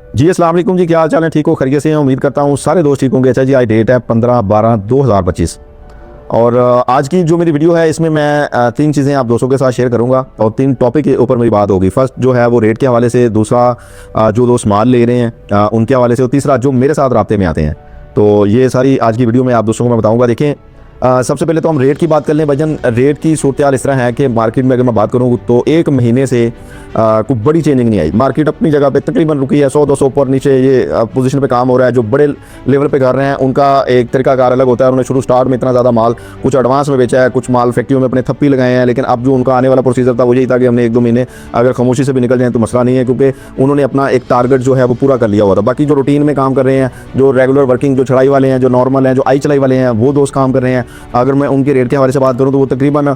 जी अस्सलाम वालेकुम जी, क्या हाल चाल है? ठीक हो, खैरियत से हैं? उम्मीद करता हूँ सारे दोस्त ठीक होंगे। अच्छा जी, आज डेट है 15/12/2025 और आज की जो मेरी वीडियो है इसमें मैं तीन चीज़ें आप दोस्तों के साथ शेयर करूंगा और तीन टॉपिक के ऊपर मेरी बात होगी। फर्स्ट जो है वो रेट के हवाले से, दूसरा जो दोस्त माल ले रहे हैं उनके हवाले से, और तीसरा जो मेरे साथ राब्ते में आते हैं। तो ये सारी आज की वीडियो में आप दोस्तों को मैं बताऊँगा। देखें, सबसे पहले तो हम रेट की बात कर लें। भाईजान, रेट की सूरत हाल इस तरह है कि मार्केट में अगर मैं बात करूँ तो एक महीने से कोई बड़ी चेंजिंग नहीं आई। मार्केट अपनी जगह पे तकरीबन रुकी है, 100-200 ऊपर नीचे ये पोजीशन पे काम हो रहा है। जो बड़े लेवल पे कर रहे हैं उनका एक तरीकाकार अलग होता है। उन्होंने शुरू स्टार्ट में इतना ज़्यादा माल कुछ एडवांस में बेचा है, कुछ माल फैक्ट्रियों में अपने थप्पी लगाए हैं, लेकिन अब जो उनका आने वाला प्रोसीजर था वो यही था कि हमने 1-2 महीने अगर खामोशी से भी निकल जाए तो मसला नहीं है, क्योंकि उन्होंने अपना एक टारगेट जो है वो पूरा कर लिया हुआ था। बाकी जो रूटीन में काम कर रहे हैं, जो रेगुलर वर्किंग, जो चढ़ाई वाले हैं, जो नॉर्मल हैं, जो आई चलाई वाले हैं, वो दोस्त काम कर रहे हैं। अगर मैं उनके रेट के हवाले से बात करूं तो वो तकरीबन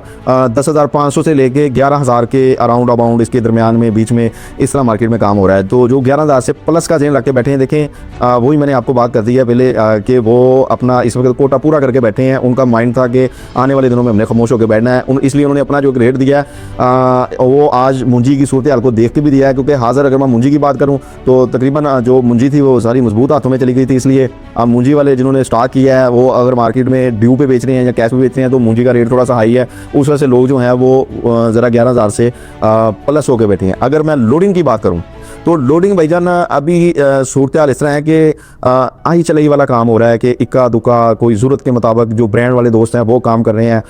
10,500 से लेके 11,000 के अराउंड अबाउंड, इसके दरमियान में, बीच में इस तरह मार्केट में काम हो रहा है। तो जो 11,000 से प्लस का जेन रख के बैठे हैं, देखें वही मैंने आपको बात कर दी है पहले कि वो अपना इस वक्त कोटा पूरा करके बैठे हैं। उनका माइंड था कि आने वाले दिनों में हमने खामोश होकर बैठना है, इसलिए उन्होंने अपना जो रेट दिया है वो आज मुंजी की सूरत हाल को देख के भी दिया है। क्योंकि हाजिर अगर मैं मुंजी की बात करूँ तो तकरीबन जो मुंजी थी वो सारी मजबूत हाथों में चली गई थी, इसलिए अब मुंजी वाले जिन्होंने स्टार्ट किया है वो अगर मार्केट में ड्यू पे बेच रहे हैं या कैश पे बेच रहे हैं तो मुंजी का रेट थोड़ा सा हाई है। उस वजह से लोग जो हैं वो ज़रा 11,000 से प्लस होकर बैठे हैं। अगर मैं लोडिंग की बात करूं तो लोडिंग भाईजान अभी सूरत हाल इस तरह है कि आई चलाई वाला काम हो रहा है कि इक्का दुक्का कोई ज़रूरत के मुताबिक जो ब्रांड वाले दोस्त हैं वो काम कर रहे हैं।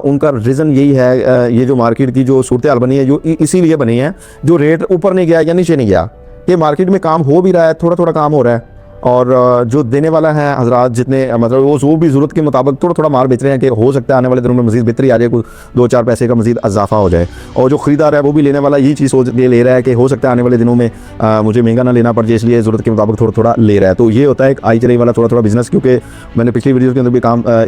उनका रीज़न यही है, ये जो मार्केट की जो सूरत हाल बनी है जो इसीलिए बनी है, जो रेट ऊपर नहीं गया या नीचे नहीं गया, कि मार्केट में काम हो भी रहा है, थोड़ा थोड़ा काम हो रहा है, और जो देने वाला है हजरात जितने मतलब वो भी ज़रूरत के मुताबिक थोड़ा थोड़ा माल बेच रहे हैं कि हो सकता है आने वाले दिनों में मज़ीद बेहतरी आ जाए, कुछ 2-4 पैसे का मज़ीद इजाफा हो जाए। और जो ख़रीदार है वो भी लेने वाला यही चीज़ सोच के ले रहा है कि हो सकता है आने वाले दिनों में मुझे महंगा ना लेना पड़ जाए, इसलिए ज़रूरत के मुताबिक थोड़ा थोड़ा ले रहा है। तो ये होता है एक आई चलाई वाला थोड़ा थोड़ा बिजनेस। क्योंकि मैंने पिछली वीडियो के अंदर भी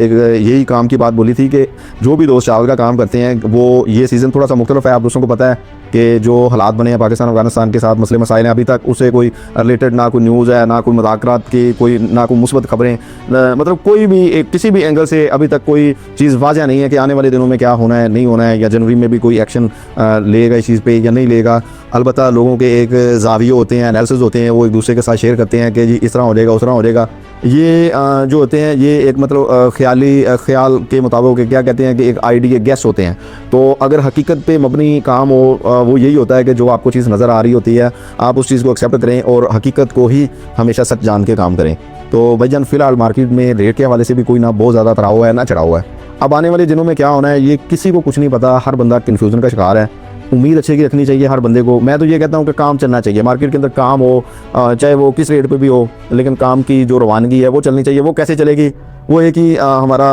एक यही काम की बात बोली थी कि जो भी दोस्त चावल का काम करते हैं वो ये सीज़न थोड़ा सा मुख्तलिफ है। आप दोस्तों को पता है कि जो हालात बने हैं पाकिस्तान अफगानिस्तान के साथ, मसले मसाइल हैं, अभी तक उससे कोई रिलेटेड ना कोई न्यूज़ है, ना कोई मुज़ाकरात की कोई, ना कोई मुस्बत खबरें, मतलब कोई भी किसी भी एंगल से अभी तक कोई चीज़ वाज़ह नहीं है कि आने वाले दिनों में क्या होना है, नहीं होना है, या जनवरी में भी कोई एक्शन लेगा इस चीज़ पे या नहीं लेगा। अलबत्ता लोगों के एक ज़ाविये होते हैं, एनालिसिस होते हैं, वो एक दूसरे के साथ शेयर करते हैं कि जी इस तरह हो जाएगा, उस तरह हो जाएगा। ये जो होते हैं ये एक मतलब ख्याल के मुताबिक क्या कहते हैं कि एक आइडिया गैस होते हैं। तो अगर हकीकत पे मबनी काम हो वो यही होता है कि जो आपको चीज़ नज़र आ रही होती है आप उस चीज़ को एक्सेप्ट करें और हकीकत को ही हमेशा सच जान के काम करें। तो भाईजान फ़िलहाल मार्केट में रेट के हवाले से भी कोई ना बहुत ज़्यादा चढ़ा हुआ है ना चढ़ा हुआ है। अब आने वाले दिनों में क्या होना है ये किसी को कुछ नहीं पता, हर बंदा कन्फ्यूज़न का शिकार है। उम्मीद अच्छे की रखनी चाहिए हर बंदे को। मैं तो ये कहता हूँ कि काम चलना चाहिए, मार्केट के अंदर काम हो, चाहे वो किस रेट पे भी हो, लेकिन काम की जो रवानगी है वो चलनी चाहिए। वो कैसे चलेगी? वो है कि हमारा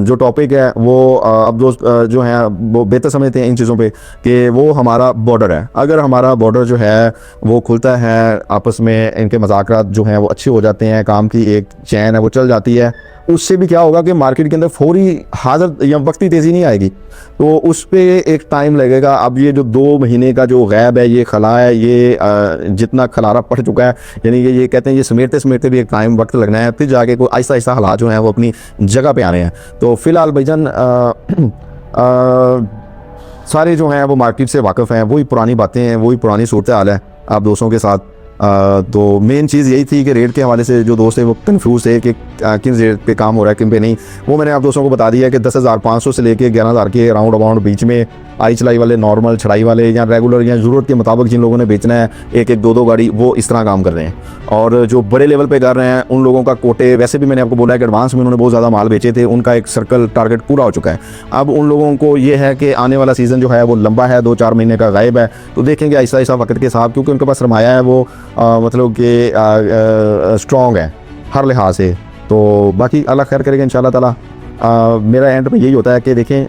जो टॉपिक है वो अब दोस्त जो हैं वो बेहतर समझते हैं इन चीज़ों पे कि वो हमारा बॉर्डर है। अगर हमारा बॉर्डर जो है वो खुलता है, आपस में इनके मज़ाकरात जो हैं वो अच्छे हो जाते हैं, काम की एक चैन है वो चल जाती है, उससे भी क्या होगा कि मार्केट के अंदर फौरी हाजिर या वक्ती तेज़ी नहीं आएगी, तो उस पर एक टाइम लगेगा। अब ये जो 2 महीने का जो गैब है, ये खला है, ये जितना खलारा पड़ चुका है, यानी कि ये कहते हैं ये समेटते समेटते भी एक टाइम वक्त लगना है, फिर जाके कोई आहिस्ता आहिस्ता हालात जो हैं वो अपनी जगह पे आने हैं। तो फ़िलहाल भाईजान सारे जो हैं वो मार्केट से वाकिफ़ हैं, वही पुरानी बातें हैं, वही पुरानी सूरत हाल है आप दोस्तों के साथ। तो मेन चीज़ यही थी कि रेट के हवाले से जो दोस्त है वो कन्फ्यूज़ है कि किन रेट पे काम हो रहा है, किन पे नहीं। वो मैंने आप दोस्तों को बता दिया कि 10,500 से लेके 11,000 के राउंड अबाउंड बीच में आई चलाई वाले, नॉर्मल चढ़ाई वाले या रेगुलर या ज़रूरत के मुताबिक जिन लोगों ने बेचना है एक एक 2-2 गाड़ी, वो इस तरह काम कर रहे हैं। और जो बड़े लेवल पे कर रहे हैं उन लोगों का कोटे, वैसे भी मैंने आपको बोला है कि एडवांस में उन्होंने बहुत ज़्यादा माल बेचे थे, उनका एक सर्कल टारगेट पूरा हो चुका है। अब उन लोगों को ये है कि आने वाला सीज़न जो है वो लंबा है, 2-4 महीने का गायब है, तो देखेंगे आहिस्ता आहिस्ता वक्त के साथ, क्योंकि उनके पास सरमाया है वो मतलब कि स्ट्रॉन्ग है हर लिहाज से। तो बाकी अल्लाह खैर करेगा इंशाल्लाह ताला। मेरा एंड में यही होता है कि देखें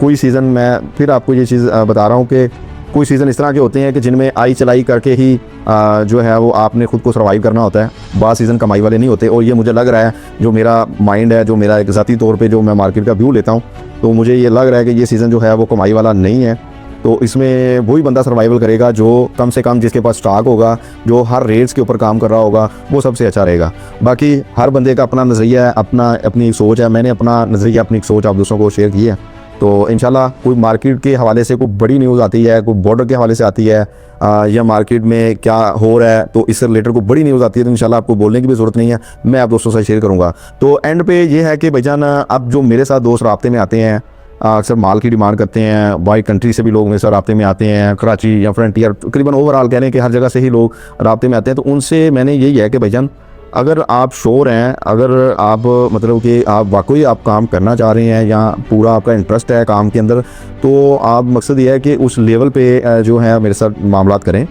कोई सीज़न, मैं फिर आपको ये चीज़ बता रहा हूँ कि कोई सीज़न इस तरह के होते हैं कि जिनमें आई चलाई करके ही जो है वो आपने ख़ुद को सर्वाइव करना होता है। बाद सीज़न कमाई वाले नहीं होते। और ये मुझे लग रहा है, जो मेरा माइंड है, जो मेरा एक ज़ाती तौर पे जो मैं मार्केट का व्यू लेता हूँ, तो मुझे ये लग रहा है कि ये सीज़न जो है वो कमाई वाला नहीं है। तो इसमें वही बंदा सर्वाइवल करेगा जो कम से कम जिसके पास स्टॉक होगा, जो हर रेट्स के ऊपर काम कर रहा होगा, वो सबसे अच्छा रहेगा। बाकी हर बंदे का अपना नज़रिया है, अपनी सोच है। मैंने अपना नज़रिया, अपनी सोच आप दोस्तों को शेयर की है। तो इंशाल्लाह कोई मार्केट के हवाले से कोई बड़ी न्यूज़ आती है, कोई बॉर्डर के हवाले से आती है, या मार्केट में क्या हो रहा है, तो इससे रिलेटेड कोई बड़ी न्यूज़ आती है तो इंशाल्लाह आपको बोलने की भी ज़रूरत नहीं है, मैं आप दोस्तों से शेयर करूँगा। तो एंड पे ये है कि भाईजान अब जो मेरे साथ दोस्त राब्ते में आते हैं, अक्सर माल की डिमांड करते हैं, बाई कंट्री से भी लोग मेरे साथ राब्ते में आते हैं, कराची या फ्रंटियर, तकरीबन ओवरऑल कह रहे हैं कि हर जगह से ही लोग राब्ते में आते हैं। तो उनसे मैंने यही है कि भाईजान अगर आप श्योर हैं, अगर आप मतलब कि आप वाकई आप काम करना चाह रहे हैं या पूरा आपका इंटरेस्ट है काम के अंदर, तो आप मकसद ये है कि उस लेवल पे जो है मेरे साथ मामलात करें,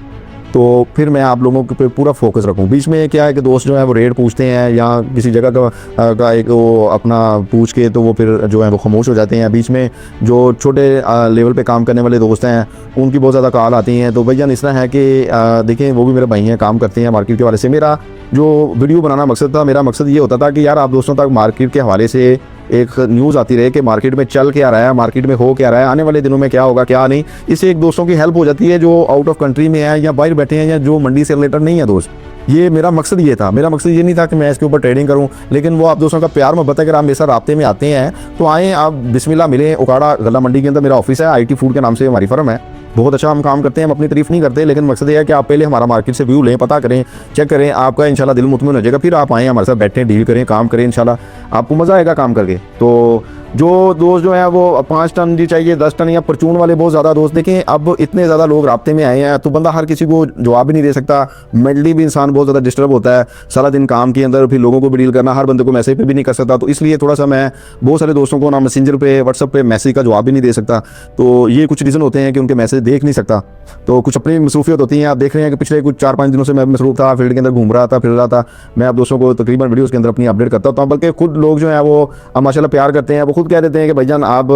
तो फिर मैं आप लोगों के पे पूरा फोकस रखूं। बीच में क्या है कि दोस्त जो है वो रेट पूछते हैं या किसी जगह का एक वो अपना पूछ के तो वो फिर जो है वो खामोश हो जाते हैं। बीच में जो छोटे लेवल पे काम करने वाले दोस्त हैं उनकी बहुत ज़्यादा कॉल आती हैं। तो भैया इस तरह है कि देखें वो भी मेरे भाई हैं, काम करते हैं मार्केट के हवाले से। मेरा जो वीडियो बनाना मकसद था, मेरा मकसद ये होता था कि यार आप दोस्तों तक मार्केट के हवाले से एक न्यूज़ आती रहे कि मार्केट में चल क्या रहा है, मार्केट में हो क्या रहा है, आने वाले दिनों में क्या होगा क्या नहीं। इससे एक दोस्तों की हेल्प हो जाती है जो आउट ऑफ कंट्री में है या बाहर बैठे हैं या जो मंडी से रिलेटेड नहीं है दोस्त। ये मेरा मकसद ये था। मेरा मकसद ये नहीं था कि मैं इसके ऊपर ट्रेडिंग करूं, लेकिन वो आप दोस्तों का प्यार मोहब्बत है। अगर आप मेरे साथ राब्ते में आते हैं तो आएँ, आप बिस्मिल्लाह मिलें। उकाड़ा गला मंडी के अंदर मेरा ऑफिस है, IT फूड के नाम से हमारी फर्म है। बहुत अच्छा हम काम करते हैं, हम अपनी तारीफ नहीं करते, लेकिन मकसद ये है कि आप पहले हमारा मार्केट से व्यू लें, पता करें, चेक करें, आपका इंशाल्लाह दिल मुतमईन हो जाएगा। फिर आप आएँ हमारे साथ बैठें, डील करें, काम करें, इंशाल्लाह आपको मज़ा आएगा काम करके। तो जो दोस्त जो है वो 5 टन जी चाहिए, 10 टन या परचून वाले बहुत ज़्यादा दोस्त, देखें अब इतने ज़्यादा लोग राब्ते में आए हैं तो बंदा हर किसी को जवाब भी नहीं दे सकता। मेंटली भी इंसान बहुत ज़्यादा डिस्टर्ब होता है सारा दिन काम के अंदर, फिर लोगों को भी डील करना, हर बंदे को मैसेज पे भी नहीं कर सकता। तो इसलिए थोड़ा सा मैं बहुत सारे दोस्तों को ना मैसेंजर पे, व्हाट्सअप पे मैसेज का जवाब भी नहीं दे सकता। तो ये कुछ रीज़न होते हैं कि उनके मैसेज देख नहीं सकता। तो कुछ अपनी मसरूफियत होती हैं। आप देख रहे हैं कि पिछले कुछ 4-5 दिनों से मैं मसरूफ था, फील्ड के अंदर घूम रहा था, फिर रहा था। मैं आप दोस्तों को तकरीबन वीडियोज़ के अंदर अपनी अपडेट करता हूँ, बल्कि खुद लोग जो है वो माशाल्लाह प्यार करते हैं। वो खुद कह देते हैं कि भाईजान आप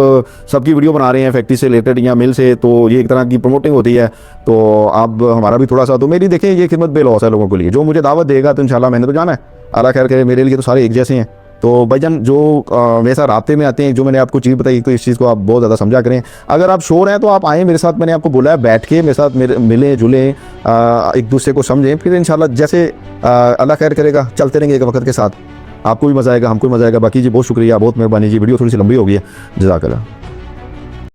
सबकी वीडियो बना रहे हैं फैक्ट्री से रिलेटेड या मिल से, तो ये एक तरह की प्रमोटिंग होती है, तो आप हमारा भी थोड़ा सा, तो मेरी देखें ये खिदमत बेलौस है लोगों के लिए। जो मुझे दावत देगा तो इंशाल्लाह मैंने तो जाना है, अल्लाह खैर करे, मेरे लिए तो सारे एक जैसे हैं। तो भाईजान जो मेरे साथ राब्ते में आते हैं, जो मैंने आपको चीज़ बताई, तो इस चीज़ को आप बहुत ज़्यादा समझा करें। अगर आप श्योर हैं तो आप आएँ मेरे साथ, मैंने आपको बोला है बैठ के मेरे साथ मिलें जुलें, एक दूसरे को समझें, फिर इंशाल्लाह जैसे अल्लाह खैर करेगा चलते रहेंगे एक वक्त के साथ। आपको भी मज़ा आएगा, हमको भी मज़ा आएगा। बाकी जी बहुत शुक्रिया, बहुत मेहरबानी जी। वीडियो थोड़ी सी लंबी हो गई है, जज़ाकल्लाह।